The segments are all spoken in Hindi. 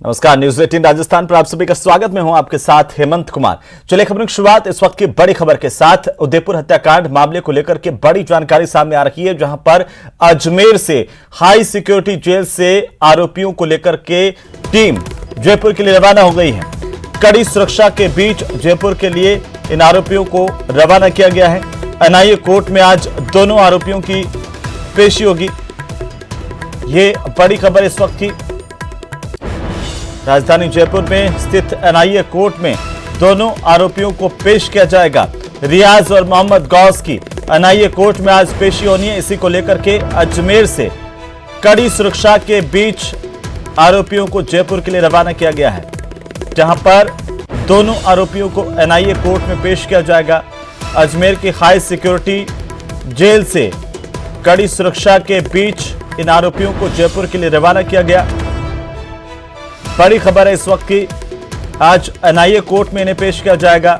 नमस्कार, न्यूज 18 राजस्थान पर आप सभी का स्वागत। मैं हूं आपके साथ हेमंत कुमार। चलिए खबरों की शुरुआत इस वक्त की बड़ी खबर के साथ। उदयपुर हत्याकांड मामले को लेकर के बड़ी जानकारी सामने आ रही है, जहां पर अजमेर से हाई सिक्योरिटी जेल से आरोपियों को लेकर के टीम जयपुर के लिए रवाना हो गई है। कड़ी सुरक्षा के बीच जयपुर के लिए इन आरोपियों को रवाना किया गया है। एनआईए कोर्ट में आज दोनों आरोपियों की पेशी होगी। ये बड़ी खबर इस वक्त की। राजधानी जयपुर में स्थित एनआईए कोर्ट में दोनों आरोपियों को पेश किया जाएगा। रियाज और मोहम्मद गौस की एनआईए कोर्ट में आज पेशी होनी है। इसी को लेकर के अजमेर से कड़ी सुरक्षा के बीच आरोपियों को जयपुर के लिए रवाना किया गया है, जहां पर दोनों आरोपियों को एनआईए कोर्ट में पेश किया जाएगा। अजमेर की हाई सिक्योरिटी जेल से कड़ी सुरक्षा के बीच इन आरोपियों को जयपुर के लिए रवाना किया गया। बड़ी खबर है इस वक्त की। आज एनआईए कोर्ट में इन्हें पेश किया जाएगा।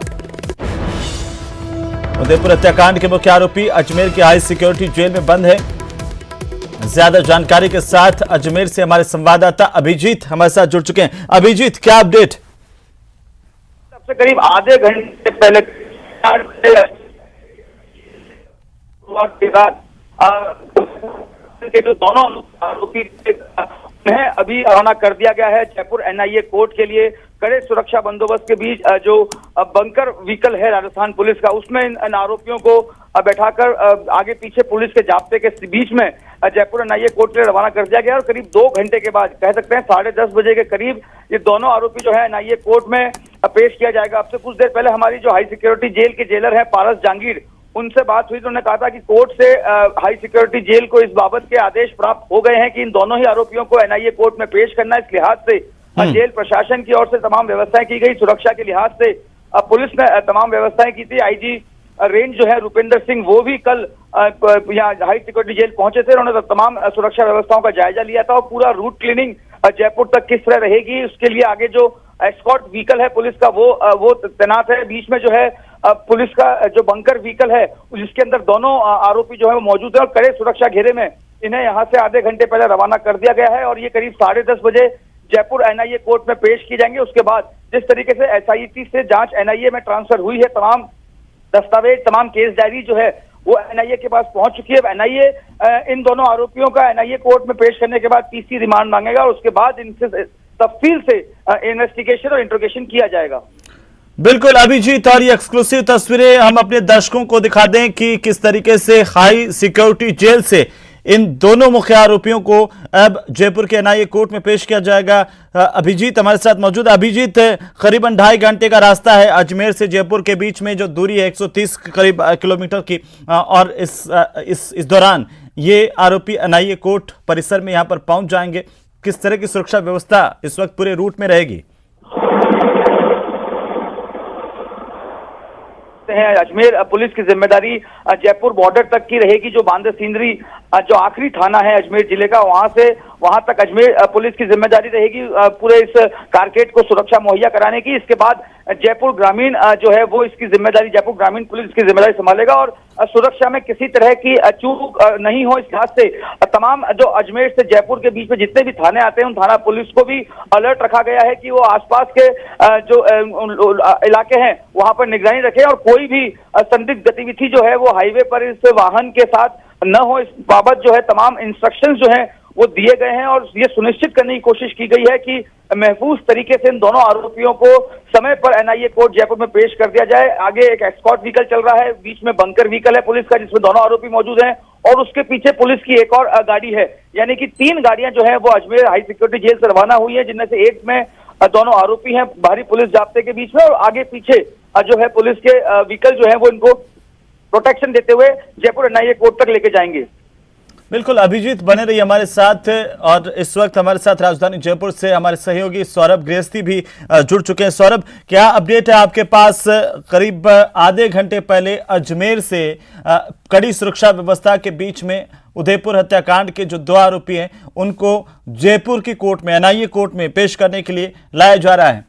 उदयपुर हत्याकांड के मुख्य आरोपी अजमेर की हाई सिक्योरिटी जेल में बंद है। ज्यादा जानकारी के साथ अजमेर से हमारे संवाददाता अभिजीत हमारे साथ जुड़ चुके हैं। अभिजीत, क्या अपडेट? सबसे करीब आधे घंटे पहले जो दोनों आरोपी है अभी रवाना कर दिया गया है जयपुर एनआईए कोर्ट के लिए। कड़े सुरक्षा बंदोबस्त के बीच जो बंकर व्हीकल है राजस्थान पुलिस का, उसमें इन आरोपियों को बैठाकर आगे पीछे पुलिस के जाब्ते के बीच में जयपुर एनआईए कोर्ट के लिए रवाना कर दिया गया। और करीब 2 घंटे के बाद, कह सकते हैं 10:30 बजे के करीब, ये दोनों आरोपी जो है एनआईए कोर्ट में पेश किया जाएगा। अब से कुछ देर पहले हमारी जो हाई सिक्योरिटी जेल के जेलर है पारस जहांगीर, उनसे बात हुई तो उन्होंने कहा था कि कोर्ट से हाई सिक्योरिटी जेल को इस बाबत के आदेश प्राप्त हो गए हैं कि इन दोनों ही आरोपियों को एनआईए कोर्ट में पेश करना। इस लिहाज से जेल प्रशासन की ओर से तमाम व्यवस्थाएं की गई। सुरक्षा के लिहाज से पुलिस ने तमाम व्यवस्थाएं की थी। आईजी रेंज जो है रुपेंद्र सिंह, वो भी कल यहाँ हाई सिक्योरिटी जेल पहुंचे थे। उन्होंने तमाम सुरक्षा व्यवस्थाओं का जायजा लिया था और पूरा रूट क्लीनिंग जयपुर तक किस तरह रहेगी, उसके लिए आगे जो एस्कॉर्ट व्हीकल है पुलिस का वो तैनात है। बीच में जो है पुलिस का जो बंकर व्हीकल है जिसके अंदर दोनों आरोपी जो है वो मौजूद है और कड़े सुरक्षा घेरे में इन्हें यहाँ से आधे घंटे पहले रवाना कर दिया गया है। और ये करीब 10:30 बजे जयपुर एनआईए कोर्ट में पेश की जाएंगे। उसके बाद जिस तरीके से एसआईटी से जांच एनआईए में ट्रांसफर हुई है, तमाम दस्तावेज, तमाम केस डायरी जो है वो एनआईए के पास पहुंच चुकी है। एनआईए इन दोनों आरोपियों का एनआईए कोर्ट में पेश करने के बाद तीसरी रिमांड मांगेगा और उसके बाद इनसे तफसील से इन्वेस्टिगेशन और इंट्रोगेशन किया जाएगा। बिल्कुल अभिजीत, और ये एक्सक्लूसिव तस्वीरें हम अपने दर्शकों को दिखा दें कि किस तरीके से हाई सिक्योरिटी जेल से इन दोनों मुख्य आरोपियों को अब जयपुर के एनआईए कोर्ट में पेश किया जाएगा। अभिजीत हमारे साथ मौजूद है। अभिजीत, करीबन 2.5 घंटे का रास्ता है अजमेर से जयपुर के बीच में, जो दूरी है 130 करीब किलोमीटर की, और इस दौरान ये आरोपी एनआईए कोर्ट परिसर में यहाँ पर पहुंच जाएंगे। किस तरह की सुरक्षा व्यवस्था इस वक्त पूरे रूट में रहेगी? अजमेर पुलिस की जिम्मेदारी जयपुर बॉर्डर तक की रहेगी। जो बांदा सींदरी जो आखिरी थाना है अजमेर जिले का, वहां तक अजमेर पुलिस की जिम्मेदारी रहेगी पूरे इस कारकेड को सुरक्षा मुहैया कराने की। इसके बाद जयपुर ग्रामीण जो है वो इसकी जिम्मेदारी, जयपुर ग्रामीण पुलिस की जिम्मेदारी संभालेगा और सुरक्षा में किसी तरह की चूक नहीं हो, इस लिहाज से तमाम जो अजमेर से जयपुर के बीच में जितने भी थाने आते हैं उन थाना पुलिस को भी अलर्ट रखा गया है कि वो आसपास के जो इलाके हैं वहां पर निगरानी रखें और कोई भी संदिग्ध गतिविधि जो है वो हाईवे पर इस वाहन के साथ न हो। इस बाबत जो है तमाम इंस्ट्रक्शंस जो हैं वो दिए गए हैं और ये सुनिश्चित करने की कोशिश की गई है कि महफूज तरीके से इन दोनों आरोपियों को समय पर एनआईए कोर्ट जयपुर में पेश कर दिया जाए। आगे एक एस्कॉर्ट व्हीकल चल रहा है, बीच में बंकर व्हीकल है पुलिस का जिसमें दोनों आरोपी मौजूद हैं और उसके पीछे पुलिस की एक और गाड़ी है। यानी कि 3 गाड़ियां जो है वो अजमेर हाई सिक्योरिटी जेल से रवाना हुई है, जिनमें से एक में दोनों आरोपी हैं बाहरी पुलिस जाब्ते के बीच में और आगे पीछे जो है पुलिस के व्हीकल जो है वो इनको प्रोटेक्शन देते हुए जयपुर एनआईए कोर्ट तक लेके जाएंगे। बिल्कुल अभिजीत, बने रहिए हमारे साथ। और इस वक्त हमारे साथ राजधानी जयपुर से हमारे सहयोगी सौरभ गृहस्थी भी जुड़ चुके हैं। सौरभ, क्या अपडेट है आपके पास? करीब आधे घंटे पहले अजमेर से कड़ी सुरक्षा व्यवस्था के बीच में उदयपुर हत्याकांड के जो 2 आरोपी हैं उनको जयपुर की कोर्ट में, एनआईए कोर्ट में पेश करने के लिए लाया जा रहा है।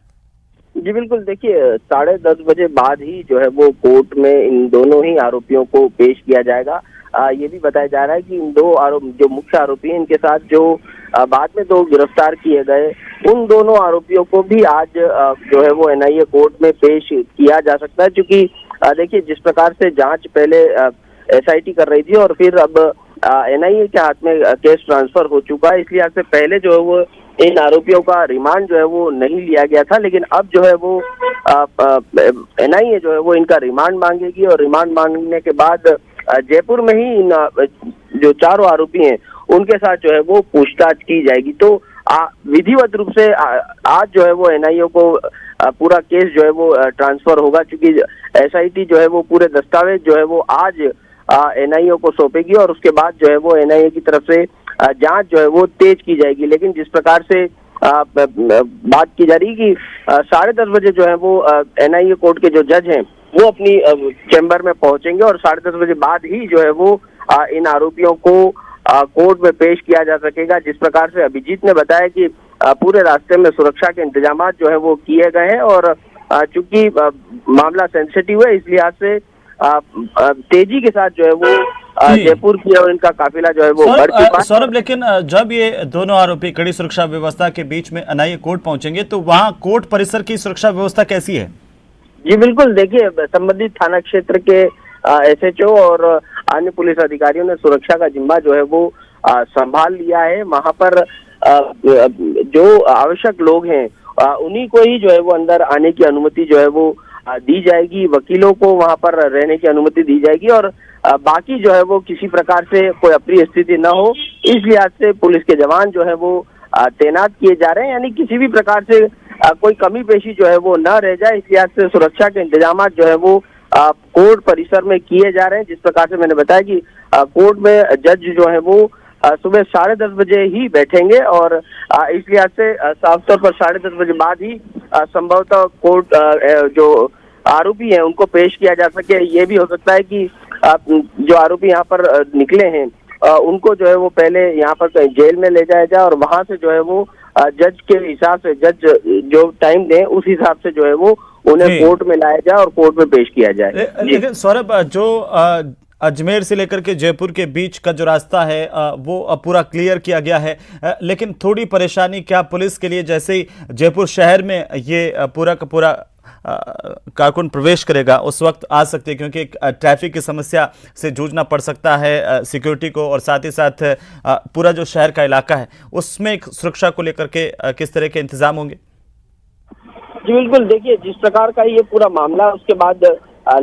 जी बिल्कुल, देखिए 10:30 बजे बाद ही जो है वो कोर्ट में इन दोनों ही आरोपियों को पेश किया जाएगा। ये भी बताया जा रहा है कि इन दो आरोप जो मुख्य आरोपी हैं, इनके साथ जो बाद में दो गिरफ्तार किए गए, उन दोनों आरोपियों को भी आज जो है वो एनआईए कोर्ट में पेश किया जा सकता है। क्योंकि देखिए, जिस प्रकार से जांच पहले एसआईटी कर रही थी और फिर अब एनआईए के हाथ में केस ट्रांसफर हो चुका है, इसलिए आज से पहले जो है वो इन आरोपियों का रिमांड जो है वो नहीं लिया गया था। लेकिन अब जो है वो एनआईए जो है वो इनका रिमांड मांगेगी और रिमांड मांगने के बाद जयपुर में ही इन जो चारों आरोपी हैं उनके साथ जो है वो पूछताछ की जाएगी। तो विधिवत रूप से आज जो है वो एनआईए को पूरा केस जो है वो ट्रांसफर होगा, क्योंकि एसआईटी जो है वो पूरे दस्तावेज जो है वो आज एनआईए को सौंपेगी और उसके बाद जो है वो एनआईए की तरफ से जांच जो है वो तेज की जाएगी। लेकिन जिस प्रकार से बात की जा रही कि 10:30 बजे जो है वो एनआईए कोर्ट के जो जज हैं वो अपनी चैम्बर में पहुंचेंगे और 10:30 बजे बाद ही जो है वो इन आरोपियों को कोर्ट में पेश किया जा सकेगा। जिस प्रकार से अभिजीत ने बताया कि पूरे रास्ते में सुरक्षा के इंतजाम जो है वो किए गए हैं और चूंकि मामला सेंसिटिव है, इसलिए आज से तेजी के साथ जो है वो जयपुर की और इनका काफिला जो है वो बढ़ चुका है। सौरभ, लेकिन जब ये दोनों आरोपी कड़ी सुरक्षा व्यवस्था के बीच में एनआईए कोर्ट पहुंचेंगे तो वहां कोर्ट परिसर की सुरक्षा व्यवस्था कैसी है? जी बिल्कुल, देखिए, संबंधित थाना क्षेत्र के एसएचओ और अन्य पुलिस अधिकारियों ने सुरक्षा का जिम्मा जो है वो संभाल लिया है। वहां पर जो आवश्यक लोग हैं उन्हीं को ही जो है वो अंदर आने की अनुमति जो है वो दी जाएगी, वकीलों को वहां पर रहने की अनुमति दी जाएगी और बाकी जो है वो किसी प्रकार से कोई अप्रिय स्थिति न हो, इस लिहाज से पुलिस के जवान जो है वो तैनात किए जा रहे हैं। यानी किसी भी प्रकार से कोई कमी पेशी जो है वो न रह जाए, इस लिहाज से सुरक्षा के इंतजाम जो है वो कोर्ट परिसर में किए जा रहे हैं। जिस प्रकार से मैंने बताया कि कोर्ट में जज जो है वो सुबह 10:30 बजे ही बैठेंगे और इस लिहाज से साफ तौर पर 10:30 बजे बाद ही संभवतः कोर्ट जो आरोपी हैं उनको पेश किया जा सके। ये भी हो सकता है कि जो आरोपी यहाँ पर निकले हैं उनको जो है वो पहले यहाँ पर कहीं जेल में ले जाया जाए और वहां से जो है वो जज के हिसाब से, जज जो टाइम दें उस हिसाब से जो है वो उन्हें कोर्ट में लाया जाए और कोर्ट में पेश किया जाए। लेकिन सौरभ, जो अजमेर से लेकर के जयपुर के बीच का जो रास्ता है वो पूरा क्लियर किया गया है, लेकिन थोड़ी परेशानी क्या पुलिस के लिए, जैसे ही जयपुर शहर में ये पूरा का पूरा कारकुन प्रवेश करेगा उस वक्त आ सकते हैं, क्योंकि ट्रैफिक की समस्या से जूझना पड़ सकता है सिक्योरिटी को, और साथ ही साथ पूरा जो शहर का इलाका है उसमें सुरक्षा को लेकर के किस तरह के इंतजाम होंगे? जी बिल्कुल, देखिए, जिस प्रकार का ये पूरा मामला, उसके बाद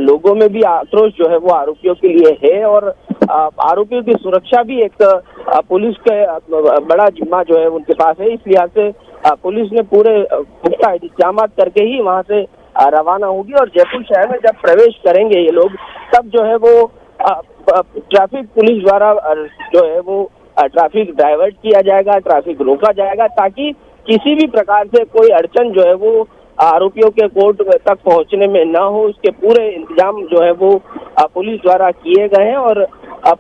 लोगों में भी आक्रोश जो है वो आरोपियों के लिए है और आरोपियों की सुरक्षा भी एक पुलिस का बड़ा जिम्मा जो है उनके पास है। इस लिहाज से पुलिस ने पूरे पुख्ता इंतजाम करके ही वहां से रवाना होगी और जयपुर शहर में जब प्रवेश करेंगे ये लोग, तब जो है वो ट्रैफिक पुलिस द्वारा जो है वो ट्रैफिक डाइवर्ट किया जाएगा, ट्रैफिक रोका जाएगा, ताकि किसी भी प्रकार से कोई अड़चन जो है वो आरोपियों के कोर्ट तक पहुंचने में न हो। उसके पूरे इंतजाम जो है वो पुलिस द्वारा किए गए हैं और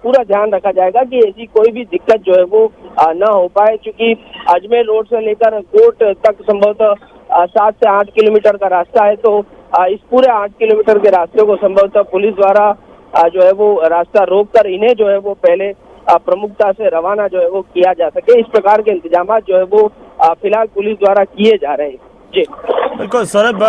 पूरा ध्यान रखा जाएगा कि ऐसी कोई भी दिक्कत जो है वो न हो पाए, क्योंकि अजमेर रोड से लेकर कोर्ट तक संभवतः 7 से 8 किलोमीटर का रास्ता है। तो इस पूरे 8 किलोमीटर के रास्ते को संभवतः पुलिस द्वारा जो है वो रास्ता रोककर इन्हें जो है वो पहले प्रमुखता से रवाना जो है वो किया जा सके। इस प्रकार के इंतजाम जो है वो फिलहाल पुलिस द्वारा किए जा रहे हैं। जी बिल्कुल सौरभ,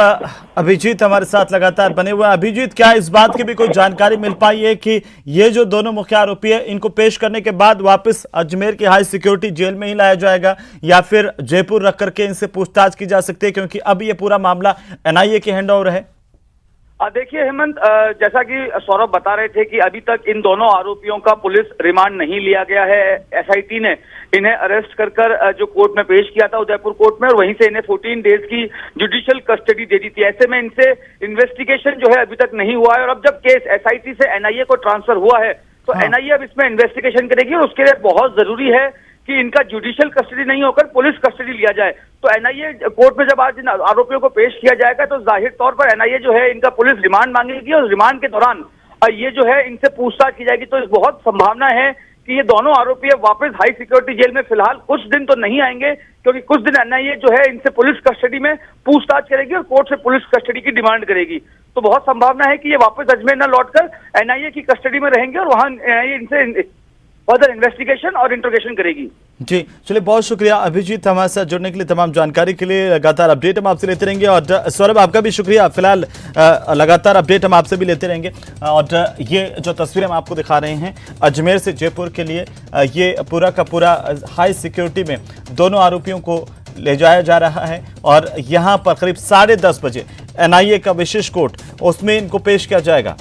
अभिजीत हमारे साथ लगातार बने हुए हैं। अभिजीत, क्या इस बात की भी कोई जानकारी मिल पाई है कि ये जो दोनों मुख्य आरोपी है इनको पेश करने के बाद वापस अजमेर की हाई सिक्योरिटी जेल में ही लाया जाएगा या फिर जयपुर रख करके इनसे पूछताछ की जा सकती है, क्योंकि अब ये पूरा मामला एनआईए के हैंड ओवर है? देखिए हेमंत, जैसा कि सौरभ बता रहे थे कि अभी तक इन दोनों आरोपियों का पुलिस रिमांड नहीं लिया गया है। एसआईटी ने इन्हें अरेस्ट कर जो कोर्ट में पेश किया था उदयपुर कोर्ट में, और वहीं से इन्हें 14 डेज की जुडिशियल कस्टडी दे दी थी। ऐसे में इनसे इन्वेस्टिगेशन जो है अभी तक नहीं हुआ है और अब जब केस एसआईटी से एनआईए को ट्रांसफर हुआ है तो एनआईए अब इसमें इन्वेस्टिगेशन करेगी और उसके लिए बहुत जरूरी है कि इनका जुडिशियल कस्टडी नहीं होकर पुलिस कस्टडी लिया जाए। तो एनआईए कोर्ट में जब आज इन आरोपियों को पेश किया जाएगा तो जाहिर तौर पर एनआईए जो है इनका पुलिस रिमांड मांगेगी और रिमांड के दौरान ये जो है इनसे पूछताछ की जाएगी। तो इस बहुत संभावना है कि ये दोनों आरोपी अब वापस हाई सिक्योरिटी जेल में फिलहाल कुछ दिन तो नहीं आएंगे, क्योंकि कुछ दिन एनआईए जो है इनसे पुलिस कस्टडी में पूछताछ करेगी और कोर्ट से पुलिस कस्टडी की डिमांड करेगी। तो बहुत संभावना है कि ये वापस अजमेर न लौटकर एनआईए की कस्टडी में रहेंगे और वहां एनआईए इनसे फर्दर इन्वेस्टिगेशन और इंट्रोगेशन करेगी। जी चलिए, बहुत शुक्रिया अभिजीत, हमारे साथ जुड़ने के लिए, तमाम जानकारी के लिए। लगातार अपडेट हम आपसे लेते रहेंगे। और सौरभ, आपका भी शुक्रिया। फिलहाल लगातार अपडेट हम आपसे भी लेते रहेंगे। और ये जो तस्वीरें हम आपको दिखा रहे हैं अजमेर से जयपुर के लिए, ये पूरा का पूरा हाई सिक्योरिटी में दोनों आरोपियों को ले जाया जा रहा है और यहाँ पर करीब 10:30 बजे एनआईए का विशेष कोर्ट उसमें इनको पेश किया जाएगा।